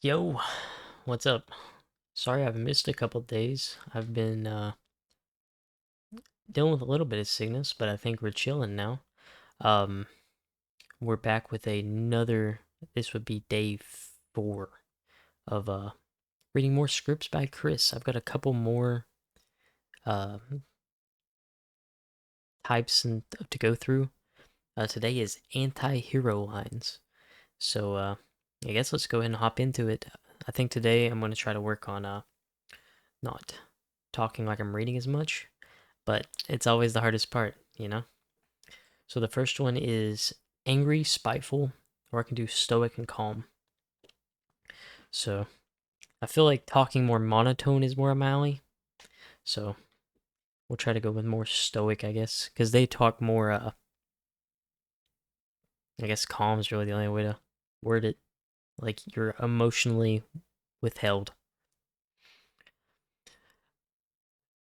Yo, what's up? Sorry I've missed a couple days. I've been dealing with a little bit of sickness, but I think we're chilling now. Um, we're back with another, this would be day 4 of reading more scripts by Chris. I've got a couple more uh types to go through. Today is anti-hero lines. So I guess let's go ahead and hop into it. I think today I'm going to try to work on not talking like I'm reading as much, but it's always the hardest part. So the first one is angry, spiteful, or I can do stoic and calm. So I feel like talking more monotone is more my alley. So we'll try to go with more stoic, I guess, because they talk more. I guess calm is really the only way to word it. Like you're emotionally withheld.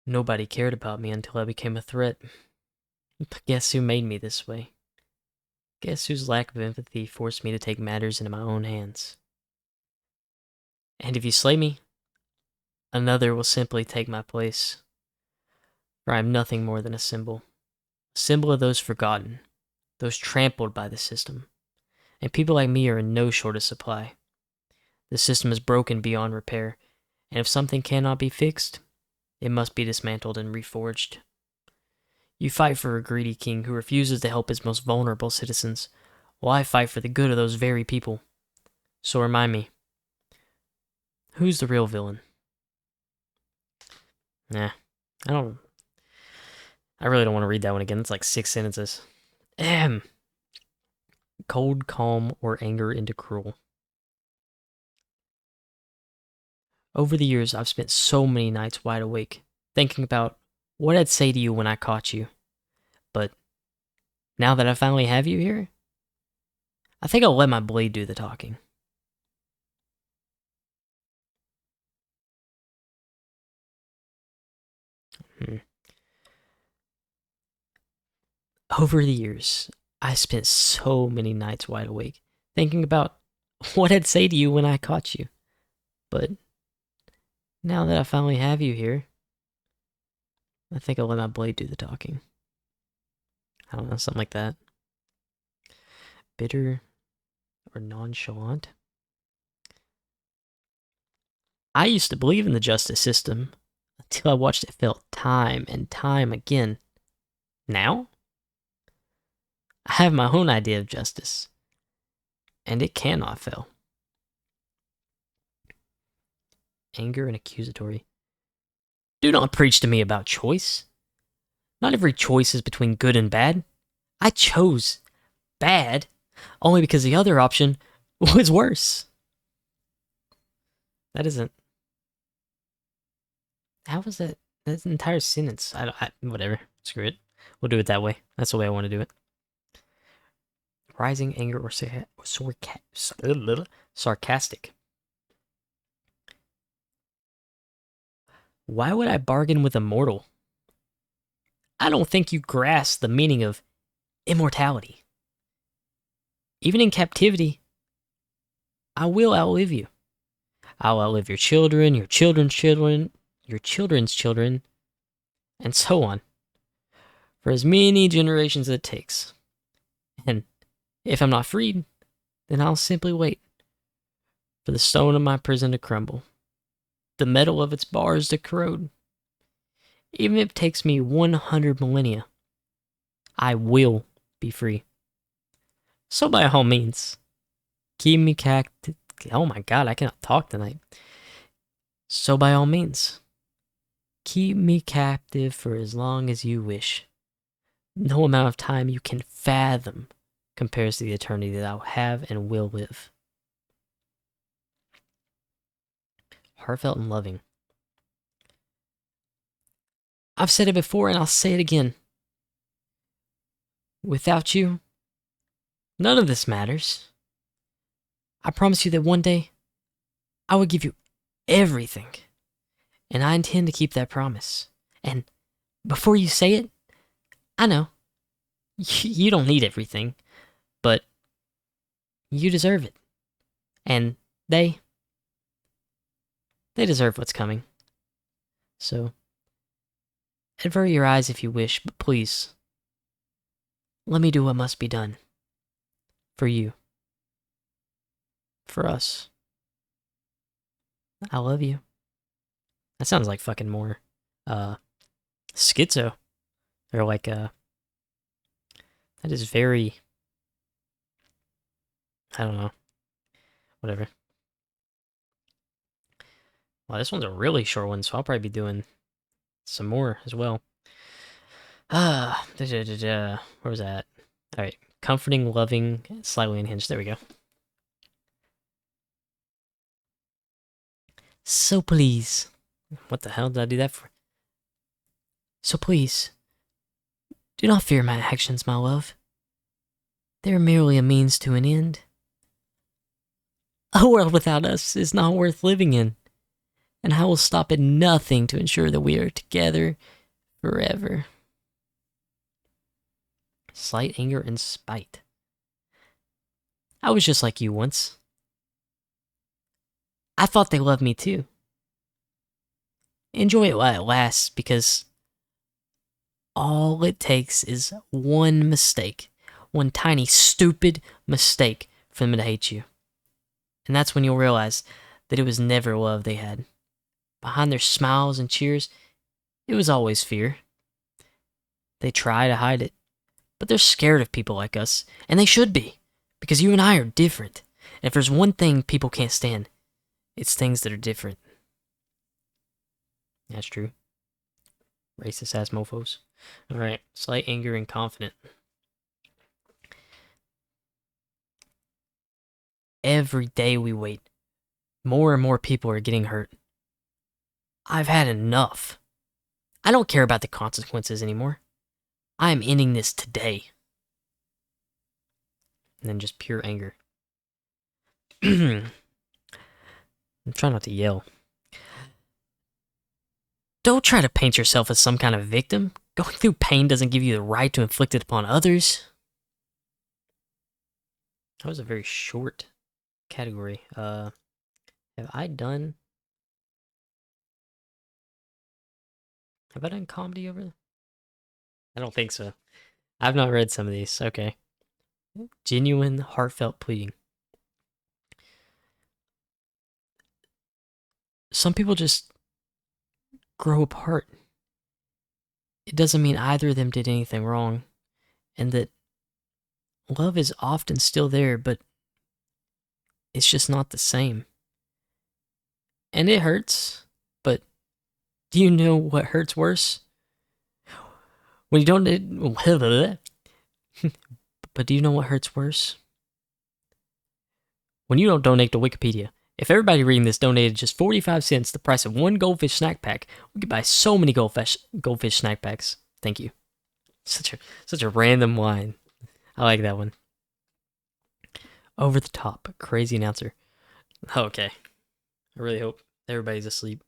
Nobody cared about me until I became a threat. Guess who made me this way? Guess whose lack of empathy forced me to take matters into my own hands? And if you slay me, another will simply take my place. For I am nothing more than a symbol of those forgotten, those trampled by the system. And people like me are in no short of supply. The system is broken beyond repair, and if something cannot be fixed, it must be dismantled and reforged. You fight for a greedy king who refuses to help his most vulnerable citizens, while I fight for the good of those very people. So remind me, who's the real villain? Nah, I don't. I really don't want to read that one again. It's like 6 sentences. Ahem. Cold, calm, or anger into cruel. Over the years, I've spent so many nights wide awake, thinking about what I'd say to you when I caught you. But now that I finally have you here, I think I'll let my blade do the talking. Hmm. Over the years, I spent so many nights wide awake, thinking about what I'd say to you when I caught you. But now that I finally have you here, I think I'll let my blade do the talking. I don't know, something like that. Bitter or nonchalant? I used to believe in the justice system until I watched it fail time and time again. Now, I have my own idea of justice, and it cannot fail. Anger and accusatory. Do not preach to me about choice. Not every choice is between good and bad. I chose bad only because the other option was worse. That isn't. How was that? That's an entire sentence. Whatever. Screw it. We'll do it that way. That's the way I want to do it. Rising anger or sarcastic. Why would I bargain with a mortal? I don't think you grasp the meaning of immortality. Even in captivity, I will outlive you. I'll outlive your children, your children's children, your children's children, and so on, for as many generations as it takes. And if I'm not freed, then I'll simply wait for the stone of my prison to crumble, the metal of its bars to corrode. Even if it takes me 100 millennia, I will be free. So by all means, keep me captive. Oh my god, I cannot talk tonight. So by all means, keep me captive for as long as you wish. No amount of time you can fathom compares to the eternity that I'll have and will live. Heartfelt and loving. I've said it before and I'll say it again. Without you, none of this matters. I promise you that one day, I will give you everything. And I intend to keep that promise. And before you say it, I know, you don't need everything, but you deserve it. And they They deserve what's coming. So, avert your eyes if you wish, but please, let me do what must be done. For you. For us. I love you. That sounds like fucking more, schizo. Or like, that is very, I don't know. Whatever. Well, this one's a really short one, so I'll probably be doing some more as well. Where was that? Alright. Comforting, loving, slightly unhinged. There we go. So please. What the hell did I do that for? So please, do not fear my actions, my love. They are merely a means to an end. A world without us is not worth living in, and I will stop at nothing to ensure that we are together forever. Slight anger and spite. I was just like you once. I thought they loved me too. Enjoy it while it lasts, because all it takes is one mistake, one tiny stupid mistake for them to hate you. And that's when you'll realize that it was never love they had. Behind their smiles and cheers, it was always fear. They try to hide it, but they're scared of people like us, and they should be, because you and I are different. And if there's one thing people can't stand, it's things that are different. That's true. Racist ass mofos. Alright, slight anger and confident. Every day we wait, more and more people are getting hurt. I've had enough. I don't care about the consequences anymore. I am ending this today. And then just pure anger. I'm trying not to yell. Don't try to paint yourself as some kind of victim. Going through pain doesn't give you the right to inflict it upon others. That was a very short category. Have I done comedy over there? I don't think so. I've not read some of these. Okay. Genuine, heartfelt pleading. Some people just grow apart. It doesn't mean either of them did anything wrong, and that love is often still there, but it's just not the same. And it hurts, but do you know what hurts worse? When you don't... But do you know what hurts worse? When you don't donate to Wikipedia. If everybody reading this donated just 45 cents, the price of one goldfish snack pack, we could buy so many goldfish snack packs. Thank you. Such a random line. I like that one. Over the top, crazy announcer. Okay. I really hope everybody's asleep.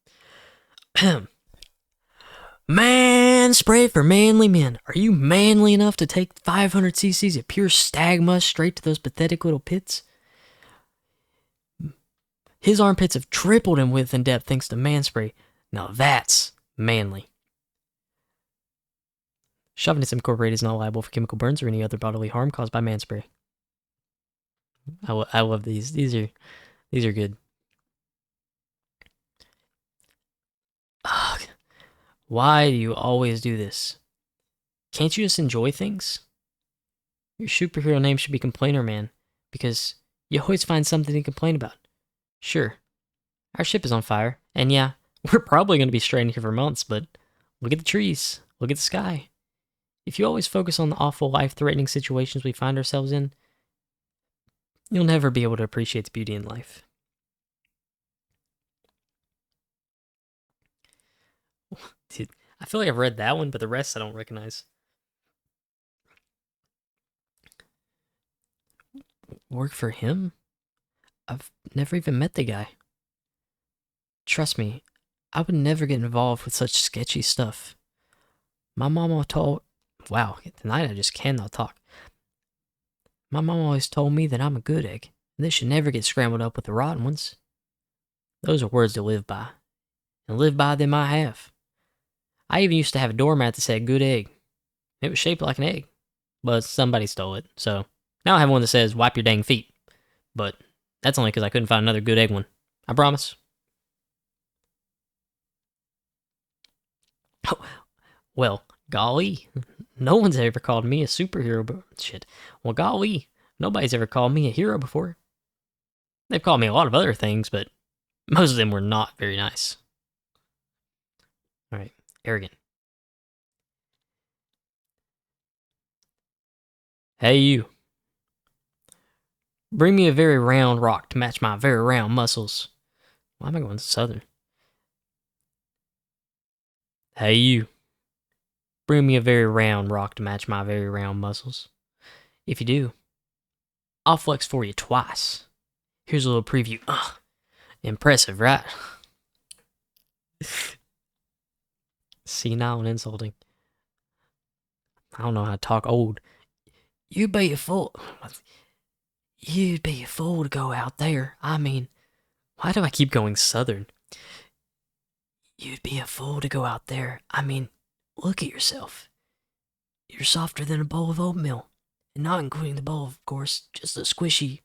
Man spray for manly men. Are you manly enough to take 500 cc's of pure stag musk straight to those pathetic little pits? His armpits have tripled in width and depth thanks to man spray. Now that's manly. Chauvinist Incorporated is not liable for chemical burns or any other bodily harm caused by man spray. I love these. These are good. Ugh. Why do you always do this? Can't you just enjoy things? Your superhero name should be Complainer Man, because you always find something to complain about. Sure, our ship is on fire, and yeah, we're probably going to be stranded here for months, but look at the trees, look at the sky. If you always focus on the awful, life-threatening situations we find ourselves in, you'll never be able to appreciate the beauty in life. Dude, I feel like I've read that one, but the rest I don't recognize. Work for him? I've never even met the guy. Trust me, I would never get involved with such sketchy stuff. My mama told... Wow, tonight I just cannot talk. My mom always told me that I'm a good egg, and they should never get scrambled up with the rotten ones. Those are words to live by. And live by them I have. I even used to have a doormat that said good egg. It was shaped like an egg. But somebody stole it. So now I have one that says wipe your dang feet. But that's only because I couldn't find another good egg one. I promise. Oh, well, golly. No one's ever called me a superhero. But shit. Well, golly. Nobody's ever called me a hero before. They've called me a lot of other things, but most of them were not very nice. Alright, arrogant. Hey, you. Bring me a very round rock to match my very round muscles. Why am I going southern? Hey, you. Bring me a very round rock to match my very round muscles. If you do, I'll flex for you twice. Here's a little preview. Impressive, right? Senile and insulting. I don't know how to talk old. You'd be a fool. You'd be a fool to go out there. I mean, why do I keep going southern? You'd be a fool to go out there. I mean, look at yourself. You're softer than a bowl of oatmeal. And not including the bowl, of course, just the squishy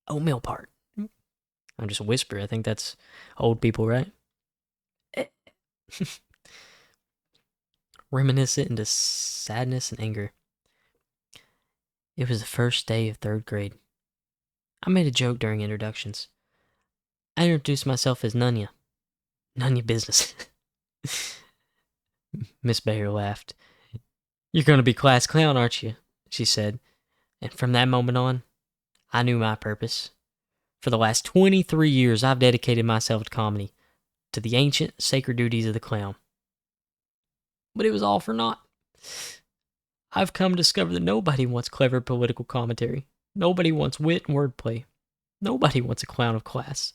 oatmeal part. I'm just a whisper. I think that's old people, right? Reminiscent into sadness and anger. It was the first day of 3rd grade. I made a joke during introductions. I introduced myself as Nunya. Nunya business. Miss Bayer laughed. You're going to be class clown, aren't you? She said. And from that moment on, I knew my purpose. For the last 23 years, I've dedicated myself to comedy, to the ancient, sacred duties of the clown. But it was all for naught. I've come to discover that nobody wants clever political commentary. Nobody wants wit and wordplay. Nobody wants a clown of class.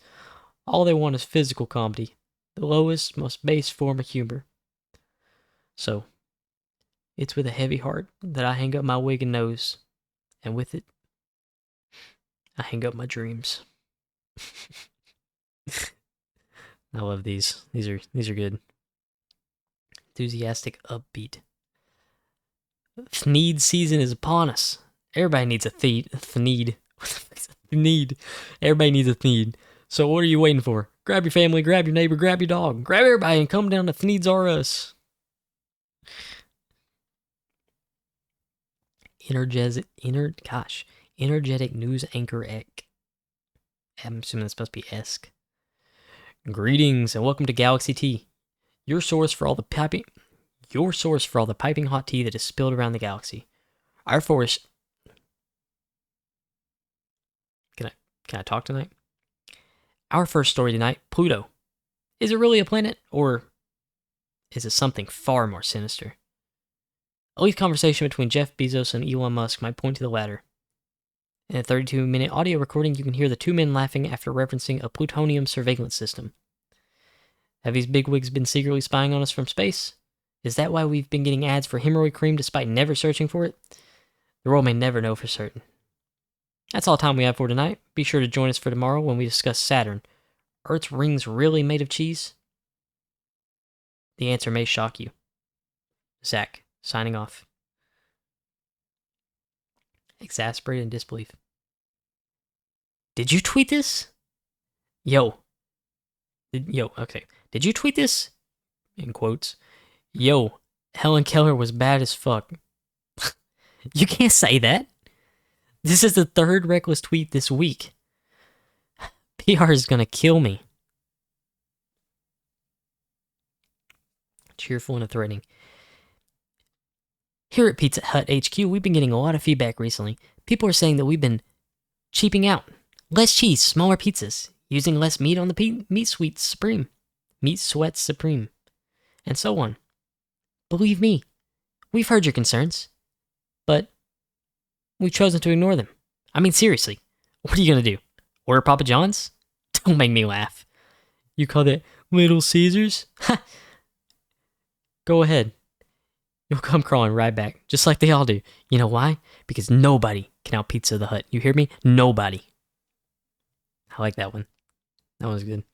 All they want is physical comedy, the lowest, most base form of humor. So, it's with a heavy heart that I hang up my wig and nose, and with it, I hang up my dreams. I love these. These are good. Enthusiastic, upbeat. Thneed season is upon us. Everybody needs a thneed. Thneed. Everybody needs a thneed. So what are you waiting for? Grab your family, grab your neighbor, grab your dog, grab everybody and come down to Thneeds R Us. Energetic news anchor ek. I'm assuming that's supposed to be esque. Greetings and welcome to Galaxy Tea, your source for all the piping hot tea that is spilled around the galaxy. Our forest. Can I talk tonight? Our first story tonight, Pluto. Is it really a planet, or is it something far more sinister? A leaked conversation between Jeff Bezos and Elon Musk might point to the latter. In a 32-minute audio recording, you can hear the two men laughing after referencing a plutonium surveillance system. Have these bigwigs been secretly spying on us from space? Is that why we've been getting ads for hemorrhoid cream despite never searching for it? The world may never know for certain. That's all time we have for tonight. Be sure to join us for tomorrow when we discuss Saturn. Earth's rings really made of cheese? The answer may shock you. Zach, signing off. Exasperated in disbelief. Did you tweet this? Okay. Did you tweet this? In quotes. Yo, Helen Keller was bad as fuck. You can't say that. This is the 3rd reckless tweet this week. PR is gonna kill me. Cheerful and threatening. Here at Pizza Hut HQ, we've been getting a lot of feedback recently. People are saying that we've been cheaping out. Less cheese, smaller pizzas, using less meat on the meat sweets supreme, and so on. Believe me, we've heard your concerns, but we've chosen to ignore them. I mean, seriously, what are you gonna do? Order Papa John's? Don't make me laugh. You call that Little Caesars? Ha! Go ahead. You'll come crawling right back, just like they all do. You know why? Because nobody can out Pizza the Hut. You hear me? Nobody. I like that one. That one's good.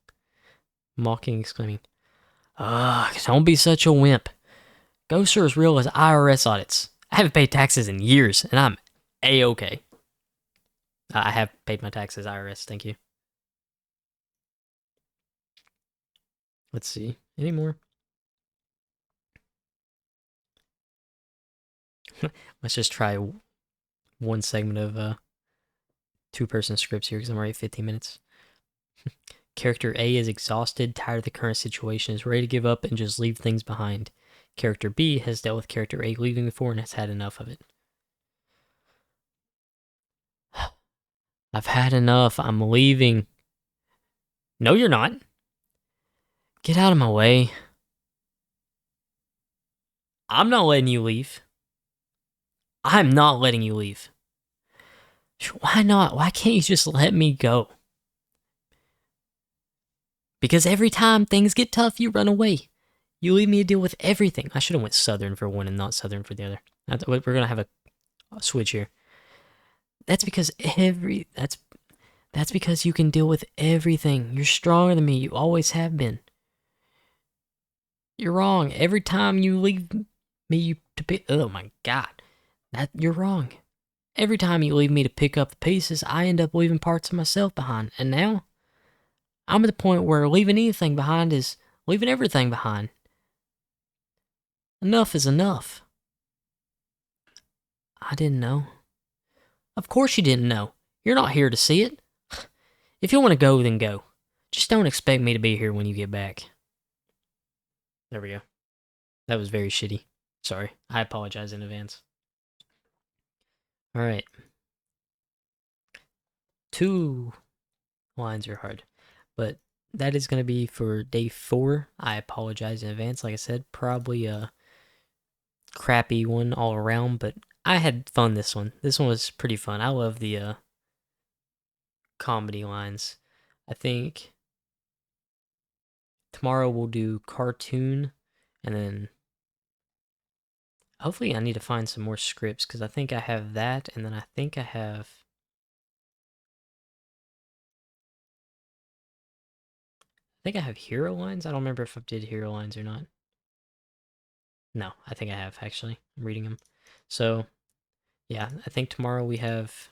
Mocking, exclaiming, ugh, don't be such a wimp. Ghosts are as real as IRS audits. I haven't paid taxes in years, and I'm A-okay. I have paid my taxes, IRS, thank you. Let's see. Any more? Let's just try one segment of two-person scripts here because I'm already at 15 minutes. Character A is exhausted, tired of the current situation, is ready to give up and just leave things behind. Character B has dealt with character A leaving before and has had enough of it. I've had enough. I'm leaving. No, you're not. Get out of my way. I'm not letting you leave. I'm not letting you leave. Why not? Why can't you just let me go? Because every time things get tough, you run away. You leave me to deal with everything. I should have went Southern for one and not Southern for the other. We're gonna have a switch here. That's because that's because you can deal with everything. You're stronger than me. You always have been. You're wrong. Every time you leave me to pick, oh my god, you're wrong. Every time you leave me to pick up the pieces, I end up leaving parts of myself behind. And now, I'm at the point where leaving anything behind is leaving everything behind. Enough is enough. I didn't know. Of course you didn't know. You're not here to see it. If you want to go, then go. Just don't expect me to be here when you get back. There we go. That was very shitty. Sorry. I apologize in advance. Alright. 2 lines are hard. But that is going to be for day 4. I apologize in advance. Like I said, probably a crappy one all around, but I had fun this one. This one was pretty fun. I love the comedy lines. I think tomorrow we'll do cartoon, and then hopefully I need to find some more scripts because I think I have that, and then I think I have hero lines. I don't remember if I did hero lines or not. No, I think I have actually. I'm reading them. So, yeah, I think tomorrow we have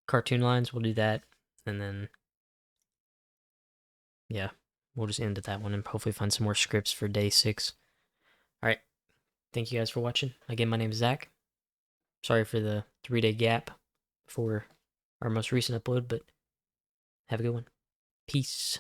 cartoon lines. We'll do that, and then yeah, we'll just end at that one and hopefully find some more scripts for day 6. All right, thank you guys for watching. Again, my name is Zach. Sorry for the 3-day gap for our most recent upload, but have a good one. Peace.